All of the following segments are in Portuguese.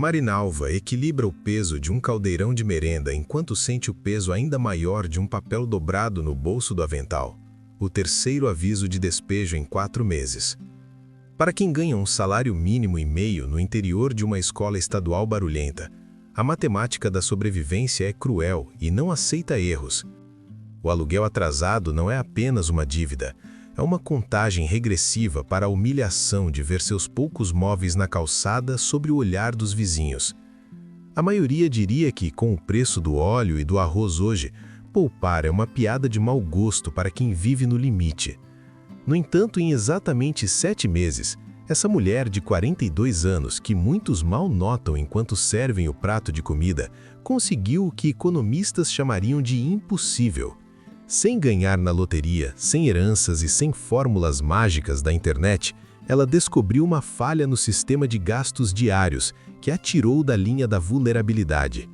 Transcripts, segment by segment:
Marinalva equilibra o peso de um caldeirão de merenda enquanto sente o peso ainda maior de um papel dobrado no bolso do avental. O terceiro aviso de despejo em 4 meses. Para quem ganha um salário mínimo e meio no interior de uma escola estadual barulhenta, a matemática da sobrevivência é cruel e não aceita erros. O aluguel atrasado não é apenas uma dívida, é uma contagem regressiva para a humilhação de ver seus poucos móveis na calçada sob o olhar dos vizinhos. A maioria diria que, com o preço do óleo e do arroz hoje, poupar é uma piada de mau gosto para quem vive no limite. No entanto, em exatamente 7 meses, essa mulher de 42 anos, que muitos mal notam enquanto servem o prato de comida, conseguiu o que economistas chamariam de impossível. Sem ganhar na loteria, sem heranças e sem fórmulas mágicas da internet, ela descobriu uma falha no sistema de gastos diários que a tirou da linha da vulnerabilidade.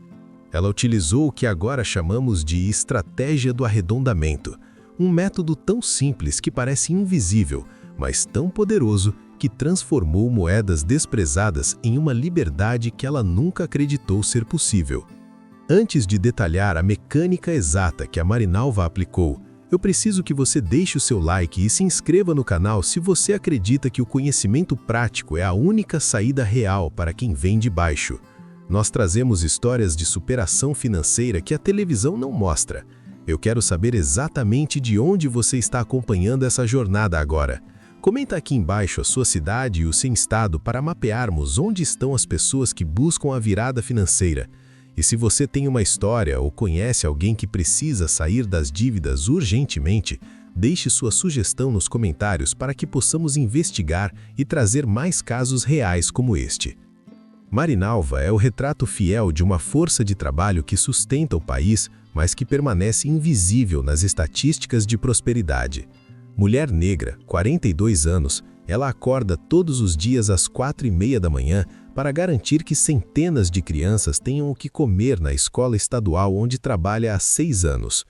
Ela utilizou o que agora chamamos de estratégia do arredondamento, um método tão simples que parece invisível, mas tão poderoso que transformou moedas desprezadas em uma liberdade que ela nunca acreditou ser possível. Antes de detalhar a mecânica exata que a Marinalva aplicou, eu preciso que você deixe o seu like e se inscreva no canal se você acredita que o conhecimento prático é a única saída real para quem vem de baixo. Nós trazemos histórias de superação financeira que a televisão não mostra. Eu quero saber exatamente de onde você está acompanhando essa jornada agora. Comenta aqui embaixo a sua cidade e o seu estado para mapearmos onde estão as pessoas que buscam a virada financeira. E se você tem uma história ou conhece alguém que precisa sair das dívidas urgentemente, deixe sua sugestão nos comentários para que possamos investigar e trazer mais casos reais como este. Marinalva é o retrato fiel de uma força de trabalho que sustenta o país, mas que permanece invisível nas estatísticas de prosperidade. Mulher negra, 42 anos, ela acorda todos os dias às 4h30 da manhã para garantir que centenas de crianças tenham o que comer na escola estadual onde trabalha há 6 anos.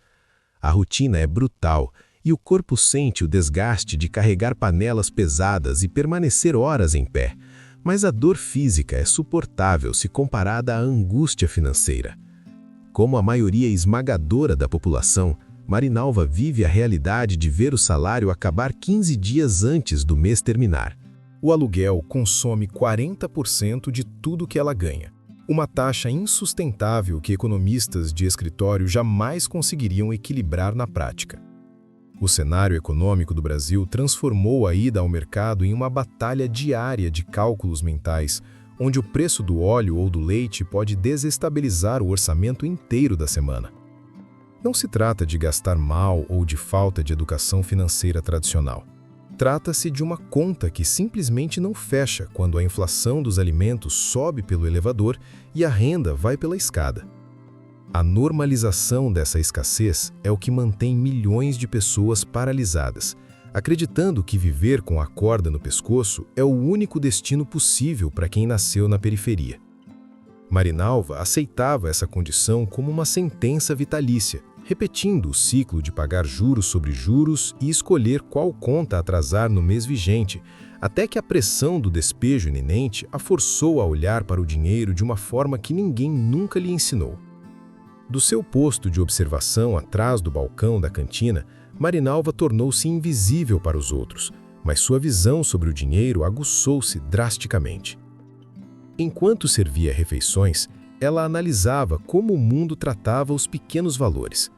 A rotina é brutal e o corpo sente o desgaste de carregar panelas pesadas e permanecer horas em pé, mas a dor física é suportável se comparada à angústia financeira. Como a maioria esmagadora da população, Marinalva vive a realidade de ver o salário acabar 15 dias antes do mês terminar. O aluguel consome 40% de tudo que ela ganha, uma taxa insustentável que economistas de escritório jamais conseguiriam equilibrar na prática. O cenário econômico do Brasil transformou a ida ao mercado em uma batalha diária de cálculos mentais, onde o preço do óleo ou do leite pode desestabilizar o orçamento inteiro da semana. Não se trata de gastar mal ou de falta de educação financeira tradicional. Trata-se de uma conta que simplesmente não fecha quando a inflação dos alimentos sobe pelo elevador e a renda vai pela escada. A normalização dessa escassez é o que mantém milhões de pessoas paralisadas, acreditando que viver com a corda no pescoço é o único destino possível para quem nasceu na periferia. Marinalva aceitava essa condição como uma sentença vitalícia, repetindo o ciclo de pagar juros sobre juros e escolher qual conta atrasar no mês vigente, até que a pressão do despejo iminente a forçou a olhar para o dinheiro de uma forma que ninguém nunca lhe ensinou. Do seu posto de observação atrás do balcão da cantina, Marinalva tornou-se invisível para os outros, mas sua visão sobre o dinheiro aguçou-se drasticamente. Enquanto servia refeições, ela analisava como o mundo tratava os pequenos valores.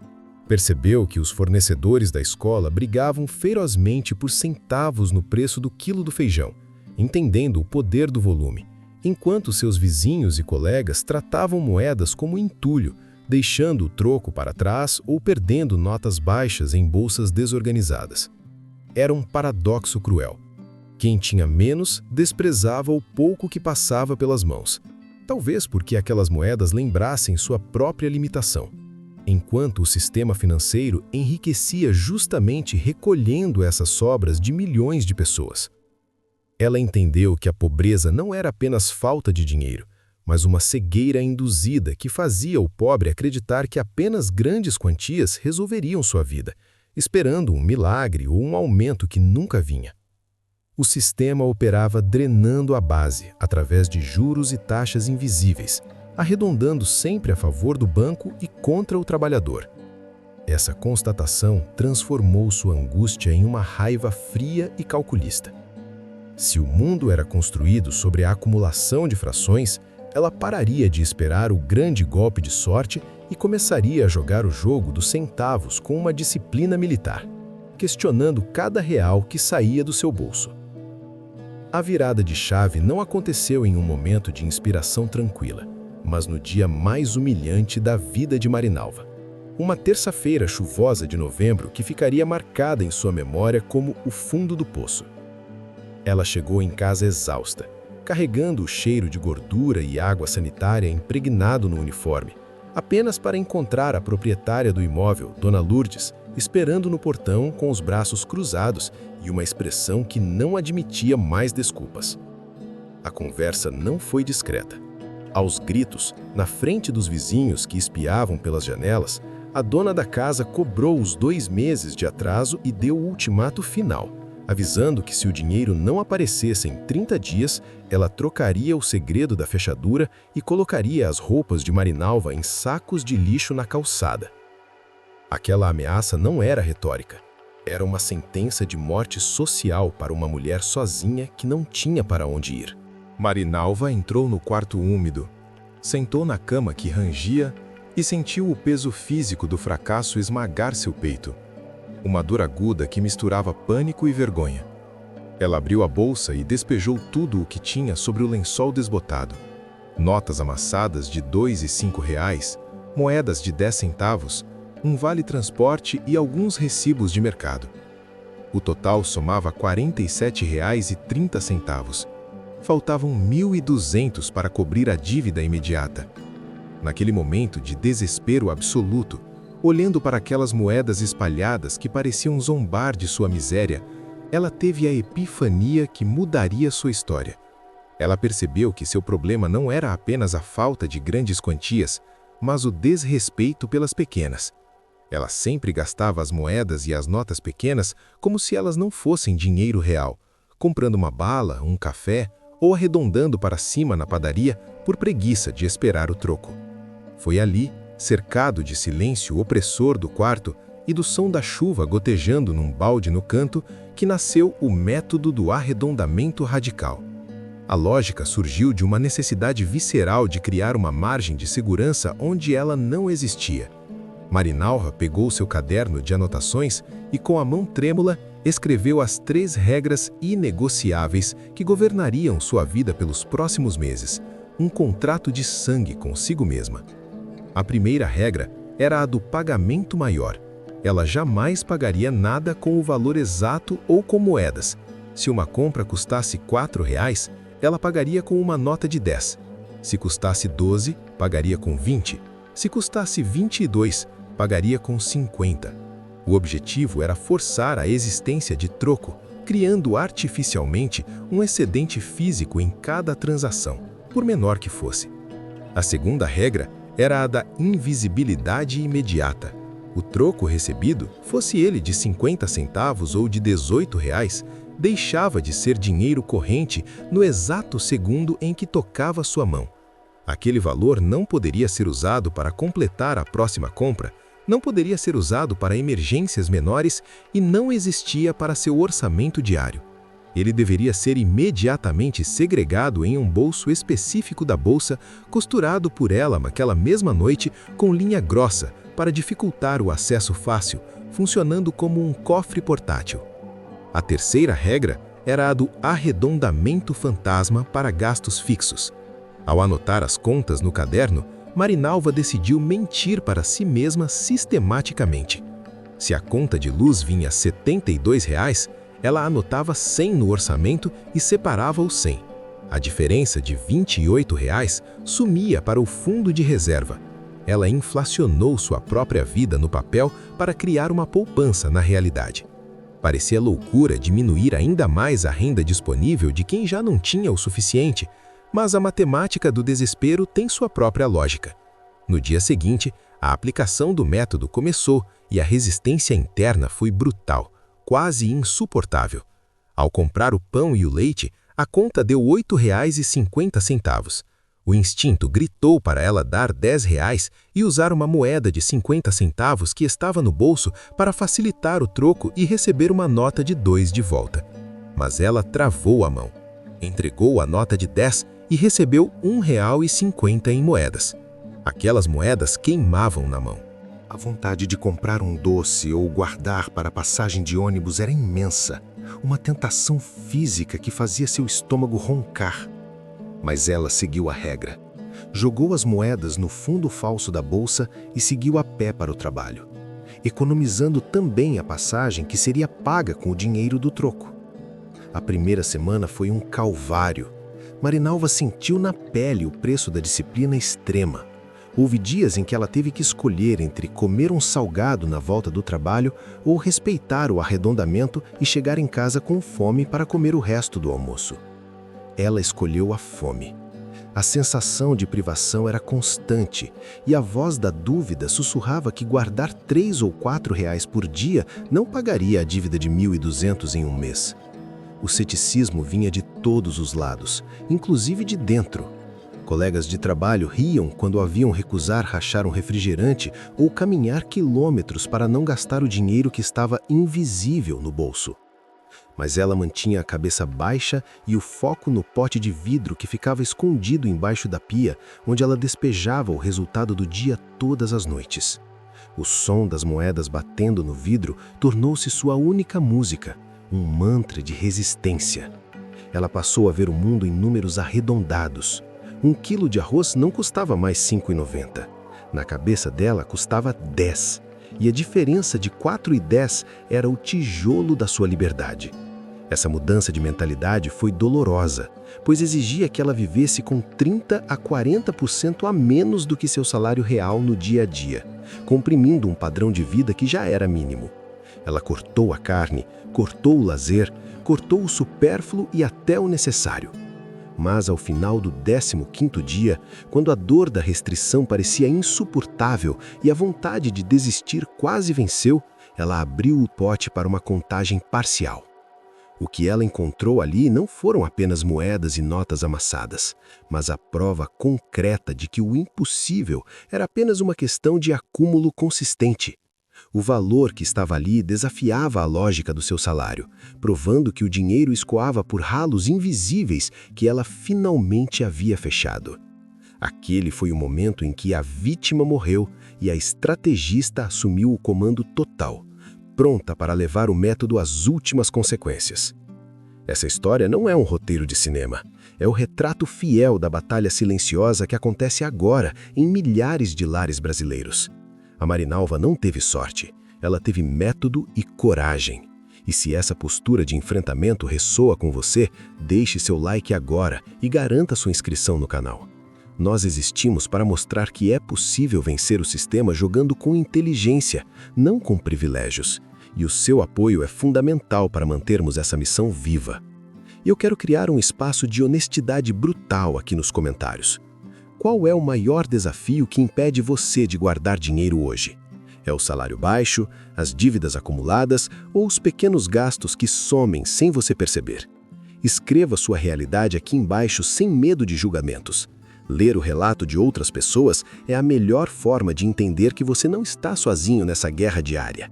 Percebeu que os fornecedores da escola brigavam ferozmente por centavos no preço do quilo do feijão, entendendo o poder do volume, enquanto seus vizinhos e colegas tratavam moedas como entulho, deixando o troco para trás ou perdendo notas baixas em bolsas desorganizadas. Era um paradoxo cruel. Quem tinha menos desprezava o pouco que passava pelas mãos, talvez porque aquelas moedas lembrassem sua própria limitação, enquanto o sistema financeiro enriquecia justamente recolhendo essas sobras de milhões de pessoas. Ela entendeu que a pobreza não era apenas falta de dinheiro, mas uma cegueira induzida que fazia o pobre acreditar que apenas grandes quantias resolveriam sua vida, esperando um milagre ou um aumento que nunca vinha. O sistema operava drenando a base, através de juros e taxas invisíveis, arredondando sempre a favor do banco e contra o trabalhador. Essa constatação transformou sua angústia em uma raiva fria e calculista. Se o mundo era construído sobre a acumulação de frações, ela pararia de esperar o grande golpe de sorte e começaria a jogar o jogo dos centavos com uma disciplina militar, questionando cada real que saía do seu bolso. A virada de chave não aconteceu em um momento de inspiração tranquila, mas no dia mais humilhante da vida de Marinalva. Uma terça-feira chuvosa de novembro que ficaria marcada em sua memória como o fundo do poço. Ela chegou em casa exausta, carregando o cheiro de gordura e água sanitária impregnado no uniforme, apenas para encontrar a proprietária do imóvel, Dona Lourdes, esperando no portão com os braços cruzados e uma expressão que não admitia mais desculpas. A conversa não foi discreta. Aos gritos, na frente dos vizinhos que espiavam pelas janelas, a dona da casa cobrou os 2 meses de atraso e deu o ultimato final, avisando que se o dinheiro não aparecesse em 30 dias, ela trocaria o segredo da fechadura e colocaria as roupas de Marinalva em sacos de lixo na calçada. Aquela ameaça não era retórica. Era uma sentença de morte social para uma mulher sozinha que não tinha para onde ir. Marinalva entrou no quarto úmido, sentou na cama que rangia e sentiu o peso físico do fracasso esmagar seu peito. Uma dor aguda que misturava pânico e vergonha. Ela abriu a bolsa e despejou tudo o que tinha sobre o lençol desbotado. Notas amassadas de 2 e 5 reais, moedas de 10 centavos, um vale-transporte e alguns recibos de mercado. O total somava R$ 47,30. Faltavam 1.200 para cobrir a dívida imediata. Naquele momento de desespero absoluto, olhando para aquelas moedas espalhadas que pareciam zombar de sua miséria, ela teve a epifania que mudaria sua história. Ela percebeu que seu problema não era apenas a falta de grandes quantias, mas o desrespeito pelas pequenas. Ela sempre gastava as moedas e as notas pequenas como se elas não fossem dinheiro real, comprando uma bala, um café ou arredondando para cima na padaria por preguiça de esperar o troco. Foi ali, cercado de silêncio opressor do quarto e do som da chuva gotejando num balde no canto, que nasceu o método do arredondamento radical. A lógica surgiu de uma necessidade visceral de criar uma margem de segurança onde ela não existia. Marinalva pegou seu caderno de anotações e, com a mão trêmula, escreveu as 3 regras inegociáveis que governariam sua vida pelos próximos meses, um contrato de sangue consigo mesma. A primeira regra era a do pagamento maior. Ela jamais pagaria nada com o valor exato ou com moedas. Se uma compra custasse R$ 4,00, ela pagaria com uma nota de 10. Se custasse 12, pagaria com 20. Se custasse 22, pagaria com 50. O objetivo era forçar a existência de troco, criando artificialmente um excedente físico em cada transação, por menor que fosse. A segunda regra era a da invisibilidade imediata. O troco recebido, fosse ele de 50 centavos ou de 18 reais, deixava de ser dinheiro corrente no exato segundo em que tocava sua mão. Aquele valor não poderia ser usado para completar a próxima compra, não poderia ser usado para emergências menores e não existia para seu orçamento diário. Ele deveria ser imediatamente segregado em um bolso específico da bolsa, costurado por ela naquela mesma noite com linha grossa para dificultar o acesso fácil, funcionando como um cofre portátil. A terceira regra era a do arredondamento fantasma para gastos fixos. Ao anotar as contas no caderno, Marinalva decidiu mentir para si mesma sistematicamente. Se a conta de luz vinha R$ 72, ela anotava 100 no orçamento e separava os 100. A diferença de R$ 28 sumia para o fundo de reserva. Ela inflacionou sua própria vida no papel para criar uma poupança na realidade. Parecia loucura diminuir ainda mais a renda disponível de quem já não tinha o suficiente, mas a matemática do desespero tem sua própria lógica. No dia seguinte, a aplicação do método começou e a resistência interna foi brutal, quase insuportável. Ao comprar o pão e o leite, a conta deu R$ 8,50. O instinto gritou para ela dar R$ 10 e usar uma moeda de 50 centavos que estava no bolso para facilitar o troco e receber uma nota de 2 de volta. Mas ela travou a mão. Entregou a nota de 10 e recebeu R$ 1,50 em moedas. Aquelas moedas queimavam na mão. A vontade de comprar um doce ou guardar para a passagem de ônibus era imensa, uma tentação física que fazia seu estômago roncar. Mas ela seguiu a regra. Jogou as moedas no fundo falso da bolsa e seguiu a pé para o trabalho, economizando também a passagem que seria paga com o dinheiro do troco. A primeira semana foi um calvário. Marinalva sentiu na pele o preço da disciplina extrema. Houve dias em que ela teve que escolher entre comer um salgado na volta do trabalho ou respeitar o arredondamento e chegar em casa com fome para comer o resto do almoço. Ela escolheu a fome. A sensação de privação era constante e a voz da dúvida sussurrava que guardar R$ 3 ou R$ 4 por dia não pagaria a dívida de 1.200 em um mês. O ceticismo vinha de todos os lados, inclusive de dentro. Colegas de trabalho riam quando a viam recusar rachar um refrigerante ou caminhar quilômetros para não gastar o dinheiro que estava invisível no bolso. Mas ela mantinha a cabeça baixa e o foco no pote de vidro que ficava escondido embaixo da pia, onde ela despejava o resultado do dia todas as noites. O som das moedas batendo no vidro tornou-se sua única música, um mantra de resistência. Ela passou a ver o mundo em números arredondados. 1 quilo de arroz não custava mais R$ 5,90. Na cabeça dela custava 10. E a diferença de 4 e 10 era o tijolo da sua liberdade. Essa mudança de mentalidade foi dolorosa, pois exigia que ela vivesse com 30 a 40% a menos do que seu salário real no dia a dia, comprimindo um padrão de vida que já era mínimo. Ela cortou a carne, cortou o lazer, cortou o supérfluo e até o necessário. Mas ao final do 15º dia, quando a dor da restrição parecia insuportável e a vontade de desistir quase venceu, ela abriu o pote para uma contagem parcial. O que ela encontrou ali não foram apenas moedas e notas amassadas, mas a prova concreta de que o impossível era apenas uma questão de acúmulo consistente. O valor que estava ali desafiava a lógica do seu salário, provando que o dinheiro escoava por ralos invisíveis que ela finalmente havia fechado. Aquele foi o momento em que a vítima morreu e a estrategista assumiu o comando total, pronta para levar o método às últimas consequências. Essa história não é um roteiro de cinema, é o retrato fiel da batalha silenciosa que acontece agora em milhares de lares brasileiros. A Marinalva não teve sorte, ela teve método e coragem. E se essa postura de enfrentamento ressoa com você, deixe seu like agora e garanta sua inscrição no canal. Nós existimos para mostrar que é possível vencer o sistema jogando com inteligência, não com privilégios. E o seu apoio é fundamental para mantermos essa missão viva. E eu quero criar um espaço de honestidade brutal aqui nos comentários. Qual é o maior desafio que impede você de guardar dinheiro hoje? É o salário baixo, as dívidas acumuladas ou os pequenos gastos que somem sem você perceber? Escreva sua realidade aqui embaixo sem medo de julgamentos. Ler o relato de outras pessoas é a melhor forma de entender que você não está sozinho nessa guerra diária.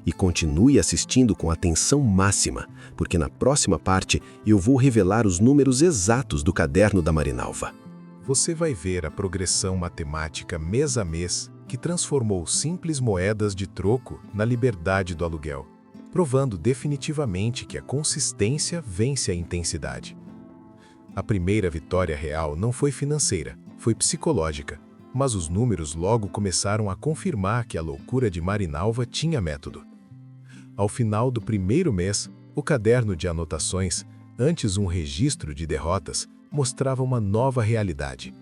E continue assistindo com atenção máxima, porque na próxima parte eu vou revelar os números exatos do caderno da Marinalva. Você vai ver a progressão matemática mês a mês que transformou simples moedas de troco na liberdade do aluguel, provando definitivamente que a consistência vence a intensidade. A primeira vitória real não foi financeira, foi psicológica, mas os números logo começaram a confirmar que a loucura de Marinalva tinha método. Ao final do primeiro mês, o caderno de anotações, antes um registro de derrotas, mostrava uma nova realidade.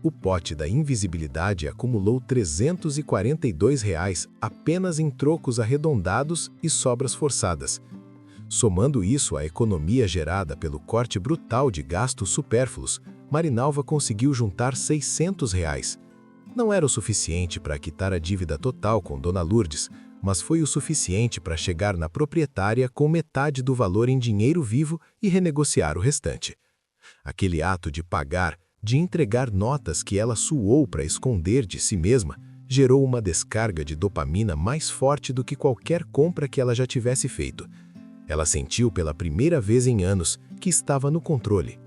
O pote da invisibilidade acumulou R$ 342 apenas em trocos arredondados e sobras forçadas. Somando isso à economia gerada pelo corte brutal de gastos supérfluos, Marinalva conseguiu juntar R$ 600. Não era o suficiente para quitar a dívida total com Dona Lourdes, mas foi o suficiente para chegar na proprietária com metade do valor em dinheiro vivo e renegociar o restante. Aquele ato de pagar, de entregar notas que ela suou para esconder de si mesma, gerou uma descarga de dopamina mais forte do que qualquer compra que ela já tivesse feito. Ela sentiu pela primeira vez em anos que estava no controle.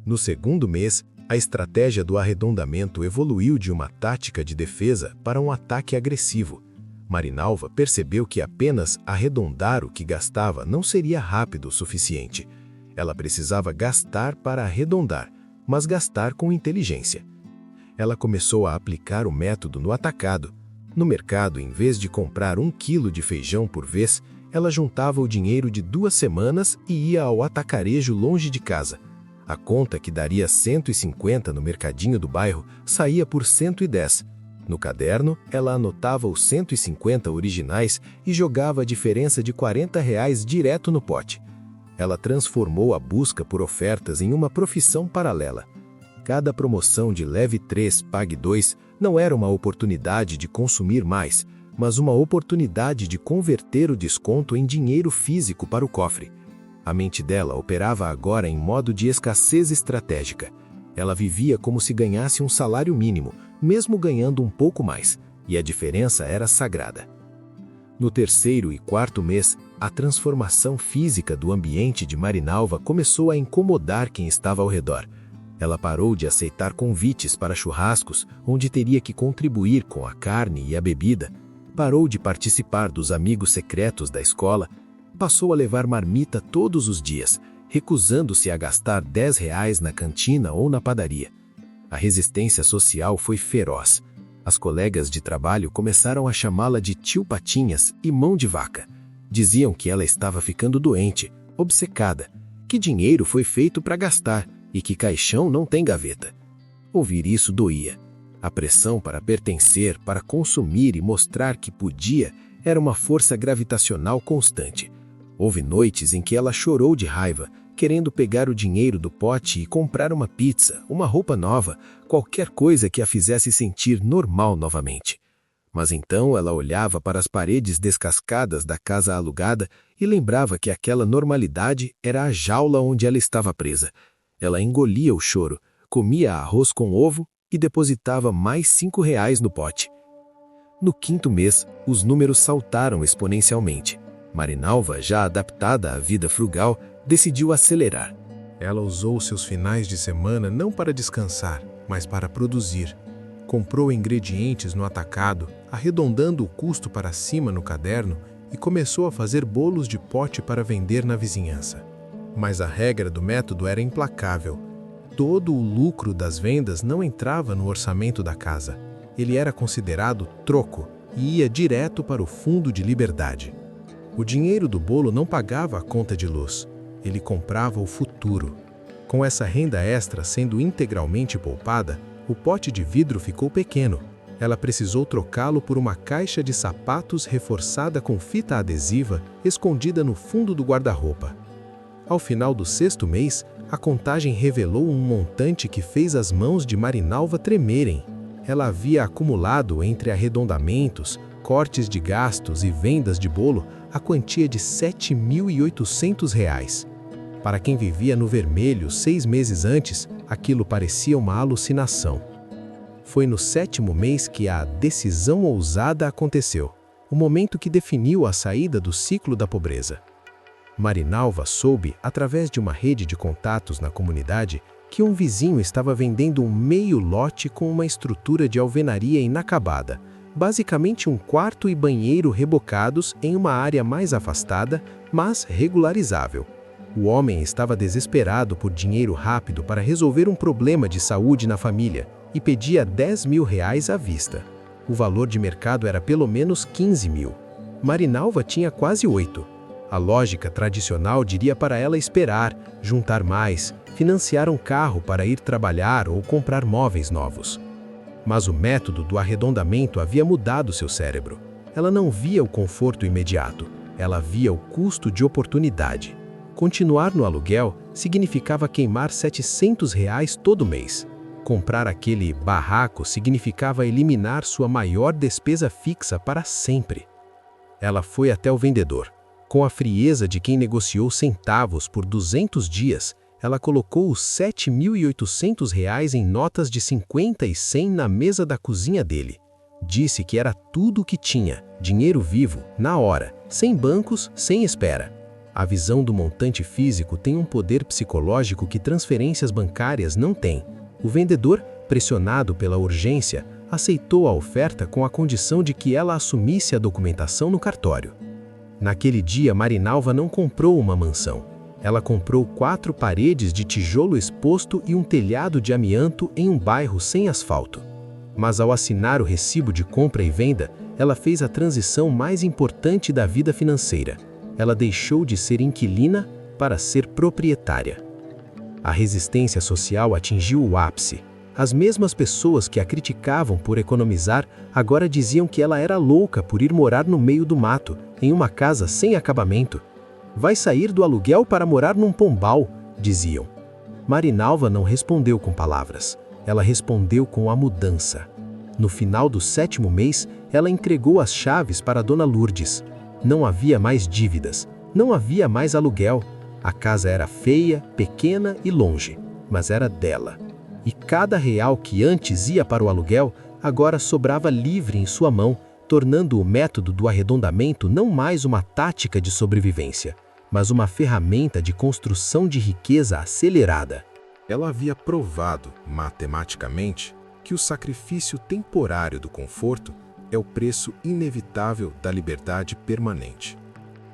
No segundo mês, a estratégia do arredondamento evoluiu de uma tática de defesa para um ataque agressivo. Marinalva percebeu que apenas arredondar o que gastava não seria rápido o suficiente. Ela precisava gastar para arredondar, mas gastar com inteligência. Ela começou a aplicar o método no atacado. No mercado, em vez de comprar 1 quilo de feijão por vez, ela juntava o dinheiro de 2 semanas e ia ao atacarejo longe de casa. A conta que daria 150 no mercadinho do bairro saía por 110. No caderno, ela anotava os 150 originais e jogava a diferença de R$ 40 direto no pote. Ela transformou a busca por ofertas em uma profissão paralela. Cada promoção de leve 3, pague 2 não era uma oportunidade de consumir mais, mas uma oportunidade de converter o desconto em dinheiro físico para o cofre. A mente dela operava agora em modo de escassez estratégica. Ela vivia como se ganhasse um salário mínimo, mesmo ganhando um pouco mais, e a diferença era sagrada. No terceiro e quarto mês, a transformação física do ambiente de Marinalva começou a incomodar quem estava ao redor. Ela parou de aceitar convites para churrascos, onde teria que contribuir com a carne e a bebida. Parou de participar dos amigos secretos da escola. Passou a levar marmita todos os dias, recusando-se a gastar R$ 10 na cantina ou na padaria. A resistência social foi feroz. As colegas de trabalho começaram a chamá-la de tio Patinhas e mão de vaca. Diziam que ela estava ficando doente, obcecada, que dinheiro foi feito para gastar e que caixão não tem gaveta. Ouvir isso doía. A pressão para pertencer, para consumir e mostrar que podia, era uma força gravitacional constante. Houve noites em que ela chorou de raiva, querendo pegar o dinheiro do pote e comprar uma pizza, uma roupa nova, qualquer coisa que a fizesse sentir normal novamente. Mas então ela olhava para as paredes descascadas da casa alugada e lembrava que aquela normalidade era a jaula onde ela estava presa. Ela engolia o choro, comia arroz com ovo e depositava mais R$ 5 no pote. No quinto mês, os números saltaram exponencialmente. Marinalva, já adaptada à vida frugal, decidiu acelerar. Ela usou seus finais de semana não para descansar, mas para produzir. Comprou ingredientes no atacado, arredondando o custo para cima no caderno, e começou a fazer bolos de pote para vender na vizinhança. Mas a regra do método era implacável. Todo o lucro das vendas não entrava no orçamento da casa. Ele era considerado troco e ia direto para o fundo de liberdade. O dinheiro do bolo não pagava a conta de luz. Ele comprava o futuro. Com essa renda extra sendo integralmente poupada, o pote de vidro ficou pequeno. Ela precisou trocá-lo por uma caixa de sapatos reforçada com fita adesiva escondida no fundo do guarda-roupa. Ao final do sexto mês, a contagem revelou um montante que fez as mãos de Marinalva tremerem. Ela havia acumulado entre arredondamentos, cortes de gastos e vendas de bolo a quantia de R$ 7.800. Para quem vivia no vermelho 6 meses antes, aquilo parecia uma alucinação. Foi no sétimo mês que a decisão ousada aconteceu, o momento que definiu a saída do ciclo da pobreza. Marinalva soube, através de uma rede de contatos na comunidade, que um vizinho estava vendendo um meio lote com uma estrutura de alvenaria inacabada, basicamente um quarto e banheiro rebocados em uma área mais afastada, mas regularizável. O homem estava desesperado por dinheiro rápido para resolver um problema de saúde na família e pedia R$ 10.000 à vista. O valor de mercado era pelo menos 15 mil. Marinalva tinha quase 8. A lógica tradicional diria para ela esperar, juntar mais, financiar um carro para ir trabalhar ou comprar móveis novos. Mas o método do arredondamento havia mudado seu cérebro. Ela não via o conforto imediato, ela via o custo de oportunidade. Continuar no aluguel significava queimar R$ 700 todo mês. Comprar aquele barraco significava eliminar sua maior despesa fixa para sempre. Ela foi até o vendedor. Com a frieza de quem negociou centavos por 200 dias, ela colocou os R$ 7.800 em notas de 50 e 100 na mesa da cozinha dele. Disse que era tudo o que tinha, dinheiro vivo, na hora, sem bancos, sem espera. A visão do montante físico tem um poder psicológico que transferências bancárias não têm. O vendedor, pressionado pela urgência, aceitou a oferta com a condição de que ela assumisse a documentação no cartório. Naquele dia, Marinalva não comprou uma mansão. Ela comprou 4 paredes de tijolo exposto e um telhado de amianto em um bairro sem asfalto. Mas ao assinar o recibo de compra e venda, ela fez a transição mais importante da vida financeira. Ela deixou de ser inquilina para ser proprietária. A resistência social atingiu o ápice. As mesmas pessoas que a criticavam por economizar agora diziam que ela era louca por ir morar no meio do mato, em uma casa sem acabamento. Vai sair do aluguel para morar num pombal, diziam. Marinalva não respondeu com palavras. Ela respondeu com a mudança. No final do 7º mês, ela entregou as chaves para Dona Lourdes. Não havia mais dívidas, não havia mais aluguel. A casa era feia, pequena e longe, mas era dela. E cada real que antes ia para o aluguel, agora sobrava livre em sua mão, tornando o método do arredondamento não mais uma tática de sobrevivência, mas uma ferramenta de construção de riqueza acelerada. Ela havia provado, matematicamente, que o sacrifício temporário do conforto é o preço inevitável da liberdade permanente.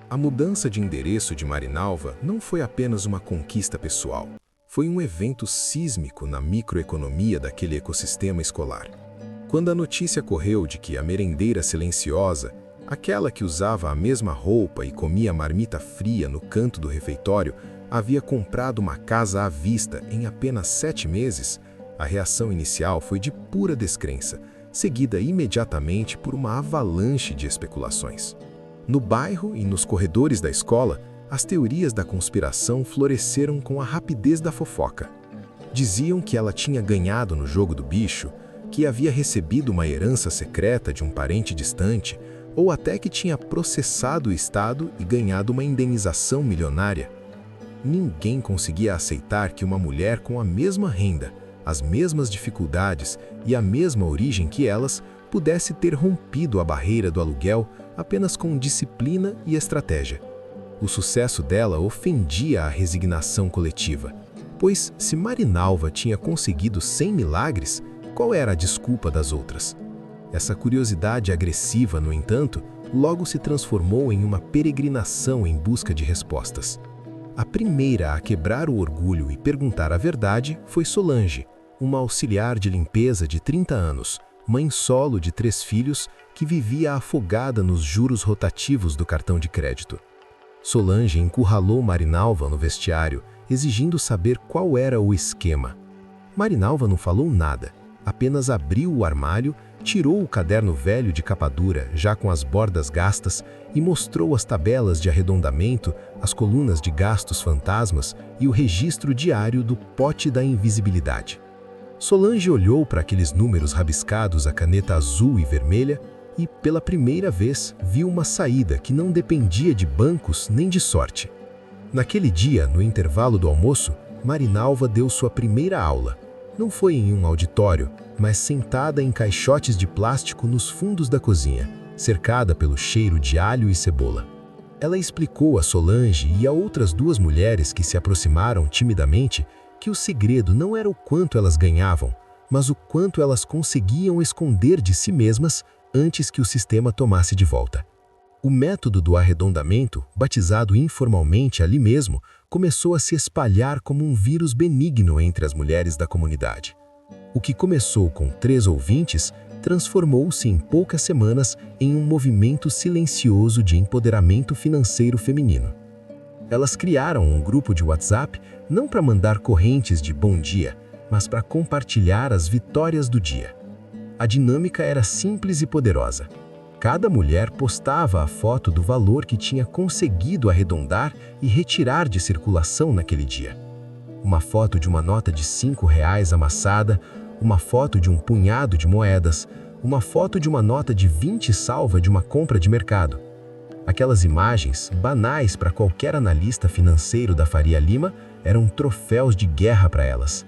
A mudança de endereço de Marinalva não foi apenas uma conquista pessoal. Foi um evento sísmico na microeconomia daquele ecossistema escolar. Quando a notícia correu de que a merendeira silenciosa, aquela que usava a mesma roupa e comia marmita fria no canto do refeitório, havia comprado uma casa à vista em apenas 7 meses, a reação inicial foi de pura descrença, seguida imediatamente por uma avalanche de especulações. No bairro e nos corredores da escola, as teorias da conspiração floresceram com a rapidez da fofoca. Diziam que ela tinha ganhado no jogo do bicho, que havia recebido uma herança secreta de um parente distante, ou até que tinha processado o Estado e ganhado uma indenização milionária. Ninguém conseguia aceitar que uma mulher com a mesma renda, as mesmas dificuldades e a mesma origem que elas pudesse ter rompido a barreira do aluguel apenas com disciplina e estratégia. O sucesso dela ofendia a resignação coletiva, pois se Marinalva tinha conseguido 100 milagres, qual era a desculpa das outras? Essa curiosidade agressiva, no entanto, logo se transformou em uma peregrinação em busca de respostas. A primeira a quebrar o orgulho e perguntar a verdade foi Solange, uma auxiliar de limpeza de 30 anos, mãe solo de 3 filhos, que vivia afogada nos juros rotativos do cartão de crédito. Solange encurralou Marinalva no vestiário, exigindo saber qual era o esquema. Marinalva não falou nada, apenas abriu o armário, tirou o caderno velho de capa dura, já com as bordas gastas, e mostrou as tabelas de arredondamento, as colunas de gastos fantasmas e o registro diário do pote da invisibilidade. Solange olhou para aqueles números rabiscados a caneta azul e vermelha e, pela primeira vez, viu uma saída que não dependia de bancos nem de sorte. Naquele dia, no intervalo do almoço, Marinalva deu sua primeira aula. Não foi em um auditório, mas sentada em caixotes de plástico nos fundos da cozinha, cercada pelo cheiro de alho e cebola. Ela explicou a Solange e a outras 2 mulheres que se aproximaram timidamente que o segredo não era o quanto elas ganhavam, mas o quanto elas conseguiam esconder de si mesmas antes que o sistema tomasse de volta. O método do arredondamento, batizado informalmente ali mesmo, começou a se espalhar como um vírus benigno entre as mulheres da comunidade. O que começou com 3 ouvintes transformou-se em poucas semanas em um movimento silencioso de empoderamento financeiro feminino. Elas criaram um grupo de WhatsApp não para mandar correntes de bom dia, mas para compartilhar as vitórias do dia. A dinâmica era simples e poderosa. Cada mulher postava a foto do valor que tinha conseguido arredondar e retirar de circulação naquele dia. Uma foto de uma nota de R$ 5 amassada, uma foto de um punhado de moedas, uma foto de uma nota de 20 salva de uma compra de mercado. Aquelas imagens, banais para qualquer analista financeiro da Faria Lima, eram troféus de guerra para elas.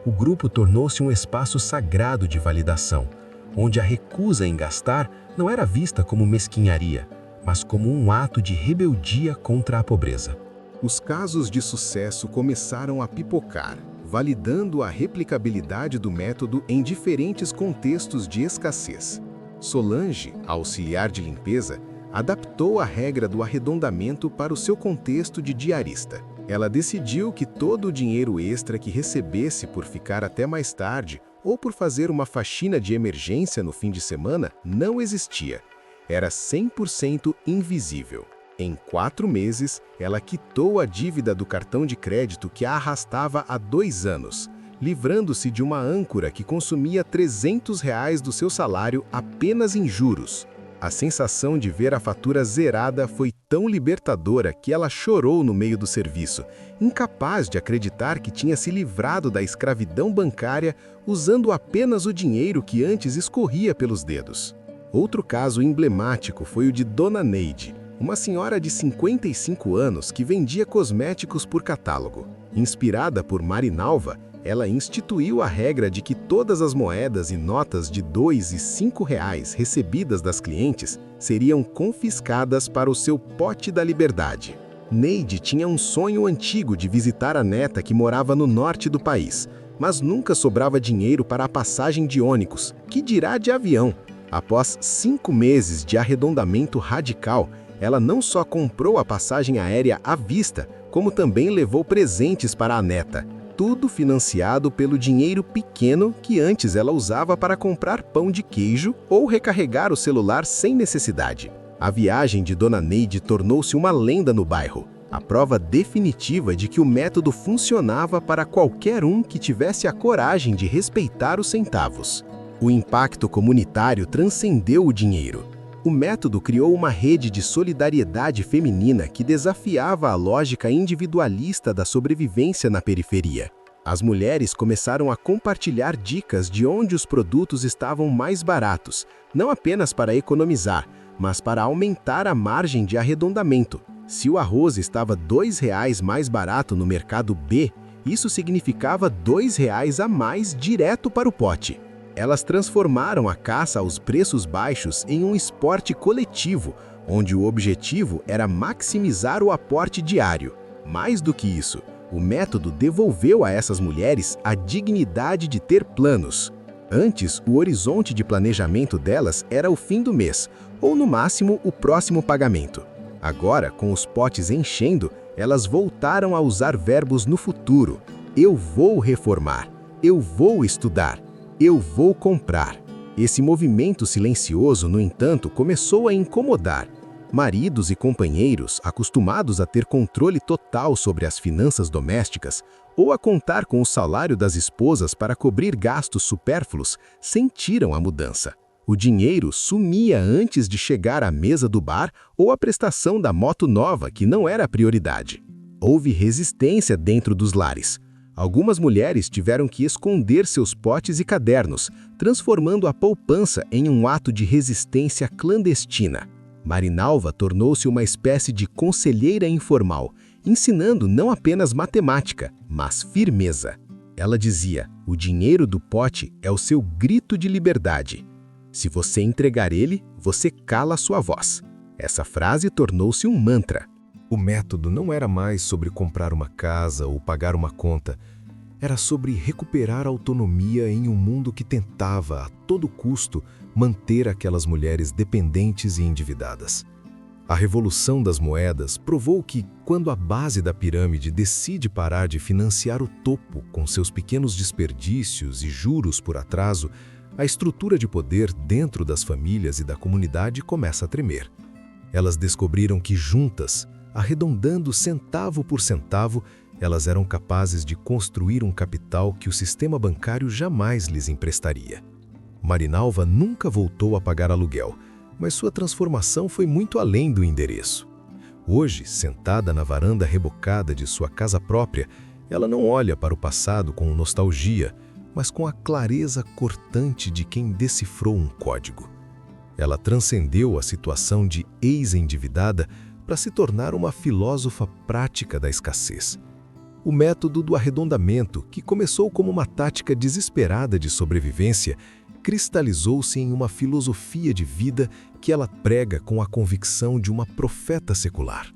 O grupo tornou-se um espaço sagrado de validação, onde a recusa em gastar não era vista como mesquinharia, mas como um ato de rebeldia contra a pobreza. Os casos de sucesso começaram a pipocar, validando a replicabilidade do método em diferentes contextos de escassez. Solange, a auxiliar de limpeza, adaptou a regra do arredondamento para o seu contexto de diarista. Ela decidiu que todo o dinheiro extra que recebesse por ficar até mais tarde ou por fazer uma faxina de emergência no fim de semana não existia. Era 100% invisível. Em 4 meses, ela quitou a dívida do cartão de crédito que a arrastava há 2 anos, livrando-se de uma âncora que consumia R$300 do seu salário apenas em juros. A sensação de ver a fatura zerada foi tão libertadora que ela chorou no meio do serviço, incapaz de acreditar que tinha se livrado da escravidão bancária usando apenas o dinheiro que antes escorria pelos dedos. Outro caso emblemático foi o de Dona Neide, uma senhora de 55 anos que vendia cosméticos por catálogo. Inspirada por Marinalva, ela instituiu a regra de que todas as moedas e notas de R$2 e R$5 recebidas das clientes seriam confiscadas para o seu pote da liberdade. Neide tinha um sonho antigo de visitar a neta que morava no norte do país, mas nunca sobrava dinheiro para a passagem de ônibus, que dirá de avião. Após 5 meses de arredondamento radical, ela não só comprou a passagem aérea à vista, como também levou presentes para a neta. Tudo financiado pelo dinheiro pequeno que antes ela usava para comprar pão de queijo ou recarregar o celular sem necessidade. A viagem de Dona Neide tornou-se uma lenda no bairro, a prova definitiva de que o método funcionava para qualquer um que tivesse a coragem de respeitar os centavos. O impacto comunitário transcendeu o dinheiro. O método criou uma rede de solidariedade feminina que desafiava a lógica individualista da sobrevivência na periferia. As mulheres começaram a compartilhar dicas de onde os produtos estavam mais baratos, não apenas para economizar, mas para aumentar a margem de arredondamento. Se o arroz estava R$2 mais barato no mercado B, isso significava R$2 a mais direto para o pote. Elas transformaram a caça aos preços baixos em um esporte coletivo, onde o objetivo era maximizar o aporte diário. Mais do que isso, o método devolveu a essas mulheres a dignidade de ter planos. Antes, o horizonte de planejamento delas era o fim do mês, ou no máximo o próximo pagamento. Agora, com os potes enchendo, elas voltaram a usar verbos no futuro. Eu vou reformar, eu vou estudar, eu vou comprar. Esse movimento silencioso, no entanto, começou a incomodar. Maridos e companheiros, acostumados a ter controle total sobre as finanças domésticas ou a contar com o salário das esposas para cobrir gastos supérfluos, sentiram a mudança. O dinheiro sumia antes de chegar à mesa do bar ou à prestação da moto nova, que não era a prioridade. Houve resistência dentro dos lares. Algumas mulheres tiveram que esconder seus potes e cadernos, transformando a poupança em um ato de resistência clandestina. Marinalva tornou-se uma espécie de conselheira informal, ensinando não apenas matemática, mas firmeza. Ela dizia: o dinheiro do pote é o seu grito de liberdade. Se você entregar ele, você cala sua voz. Essa frase tornou-se um mantra. O método não era mais sobre comprar uma casa ou pagar uma conta. Era sobre recuperar a autonomia em um mundo que tentava, a todo custo, manter aquelas mulheres dependentes e endividadas. A revolução das moedas provou que, quando a base da pirâmide decide parar de financiar o topo com seus pequenos desperdícios e juros por atraso, a estrutura de poder dentro das famílias e da comunidade começa a tremer. Elas descobriram que juntas, arredondando centavo por centavo, elas eram capazes de construir um capital que o sistema bancário jamais lhes emprestaria. Marinalva nunca voltou a pagar aluguel, mas sua transformação foi muito além do endereço. Hoje, sentada na varanda rebocada de sua casa própria, ela não olha para o passado com nostalgia, mas com a clareza cortante de quem decifrou um código. Ela transcendeu a situação de ex-endividada para se tornar uma filósofa prática da escassez. O método do arredondamento, que começou como uma tática desesperada de sobrevivência, cristalizou-se em uma filosofia de vida que ela prega com a convicção de uma profeta secular.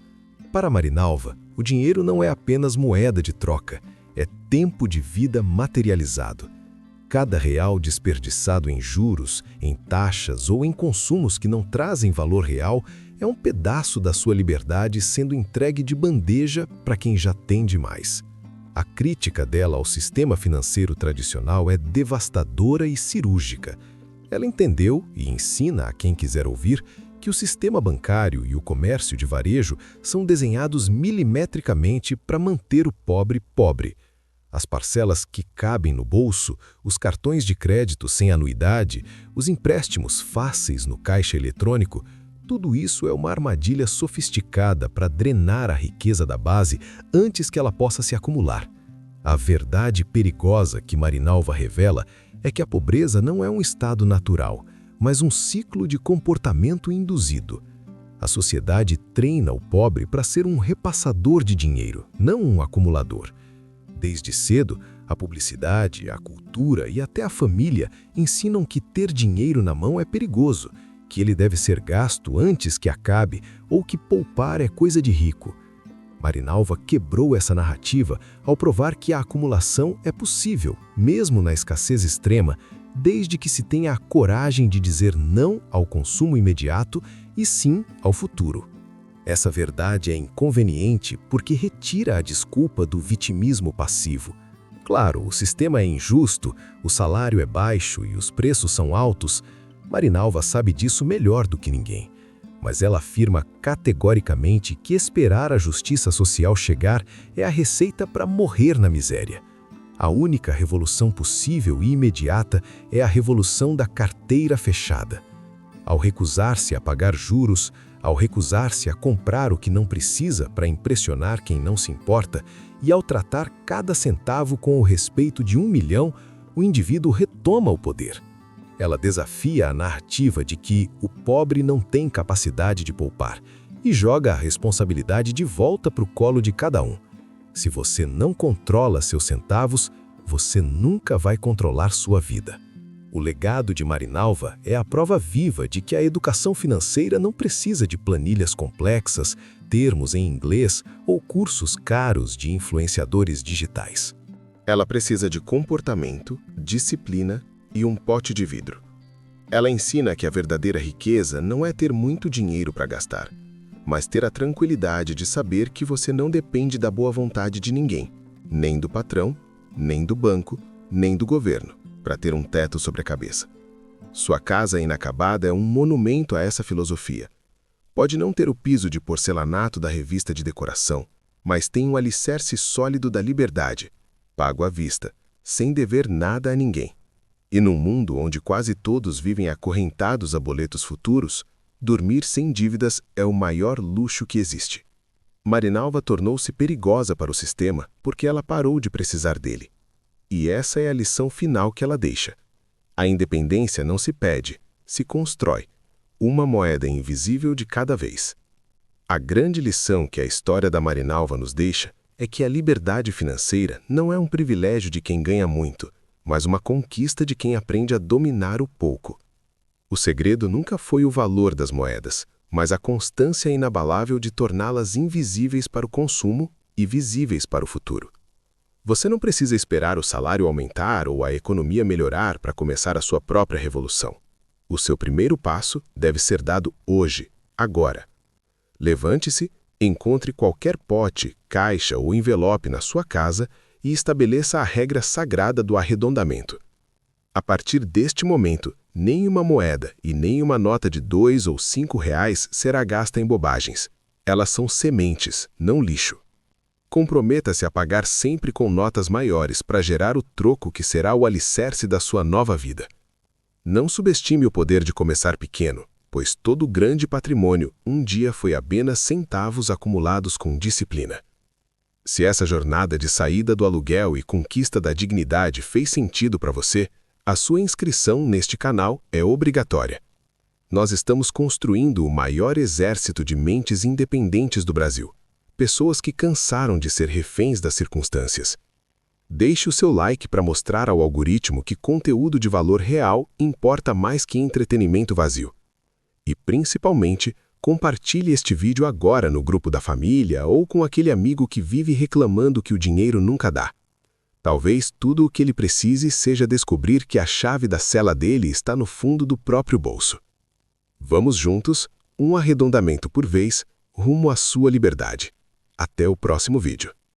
Para Marinalva, o dinheiro não é apenas moeda de troca, é tempo de vida materializado. Cada real desperdiçado em juros, em taxas ou em consumos que não trazem valor real é um pedaço da sua liberdade sendo entregue de bandeja para quem já tem demais. A crítica dela ao sistema financeiro tradicional é devastadora e cirúrgica. Ela entendeu e ensina a quem quiser ouvir que o sistema bancário e o comércio de varejo são desenhados milimetricamente para manter o pobre pobre. As parcelas que cabem no bolso, os cartões de crédito sem anuidade, os empréstimos fáceis no caixa eletrônico, tudo isso é uma armadilha sofisticada para drenar a riqueza da base antes que ela possa se acumular. A verdade perigosa que Marinalva revela é que a pobreza não é um estado natural, mas um ciclo de comportamento induzido. A sociedade treina o pobre para ser um repassador de dinheiro, não um acumulador. Desde cedo, a publicidade, a cultura e até a família ensinam que ter dinheiro na mão é perigoso, que ele deve ser gasto antes que acabe ou que poupar é coisa de rico. Marinalva quebrou essa narrativa ao provar que a acumulação é possível, mesmo na escassez extrema, desde que se tenha a coragem de dizer não ao consumo imediato e sim ao futuro. Essa verdade é inconveniente porque retira a desculpa do vitimismo passivo. Claro, o sistema é injusto, o salário é baixo e os preços são altos. Marinalva sabe disso melhor do que ninguém. Mas ela afirma categoricamente que esperar a justiça social chegar é a receita para morrer na miséria. A única revolução possível e imediata é a revolução da carteira fechada. Ao recusar-se a pagar juros, ao recusar-se a comprar o que não precisa para impressionar quem não se importa, e ao tratar cada centavo com o respeito de 1 milhão, o indivíduo retoma o poder. Ela desafia a narrativa de que o pobre não tem capacidade de poupar e joga a responsabilidade de volta para o colo de cada um. Se você não controla seus centavos, você nunca vai controlar sua vida. O legado de Marinalva é a prova viva de que a educação financeira não precisa de planilhas complexas, termos em inglês ou cursos caros de influenciadores digitais. Ela precisa de comportamento, disciplina e um pote de vidro. Ela ensina que a verdadeira riqueza não é ter muito dinheiro para gastar, mas ter a tranquilidade de saber que você não depende da boa vontade de ninguém, nem do patrão, nem do banco, nem do governo, para ter um teto sobre a cabeça. Sua casa inacabada é um monumento a essa filosofia. Pode não ter o piso de porcelanato da revista de decoração, mas tem um alicerce sólido da liberdade, pago à vista, sem dever nada a ninguém. E num mundo onde quase todos vivem acorrentados a boletos futuros, dormir sem dívidas é o maior luxo que existe. Marinalva tornou-se perigosa para o sistema porque ela parou de precisar dele. E essa é a lição final que ela deixa. A independência não se pede, se constrói, uma moeda invisível de cada vez. A grande lição que a história da Marinalva nos deixa é que a liberdade financeira não é um privilégio de quem ganha muito, mas uma conquista de quem aprende a dominar o pouco. O segredo nunca foi o valor das moedas, mas a constância inabalável de torná-las invisíveis para o consumo e visíveis para o futuro. Você não precisa esperar o salário aumentar ou a economia melhorar para começar a sua própria revolução. O seu primeiro passo deve ser dado hoje, agora. Levante-se, encontre qualquer pote, caixa ou envelope na sua casa e estabeleça a regra sagrada do arredondamento. A partir deste momento, nenhuma moeda e nenhuma nota de 2 ou 5 reais será gasta em bobagens. Elas são sementes, não lixo. Comprometa-se a pagar sempre com notas maiores para gerar o troco que será o alicerce da sua nova vida. Não subestime o poder de começar pequeno, pois todo grande patrimônio um dia foi apenas centavos acumulados com disciplina. Se essa jornada de saída do aluguel e conquista da dignidade fez sentido para você, a sua inscrição neste canal é obrigatória. Nós estamos construindo o maior exército de mentes independentes do Brasil. Pessoas que cansaram de ser reféns das circunstâncias. Deixe o seu like para mostrar ao algoritmo que conteúdo de valor real importa mais que entretenimento vazio. E, principalmente, compartilhe este vídeo agora no grupo da família ou com aquele amigo que vive reclamando que o dinheiro nunca dá. Talvez tudo o que ele precise seja descobrir que a chave da cela dele está no fundo do próprio bolso. Vamos juntos, um arredondamento por vez, rumo à sua liberdade. Até o próximo vídeo.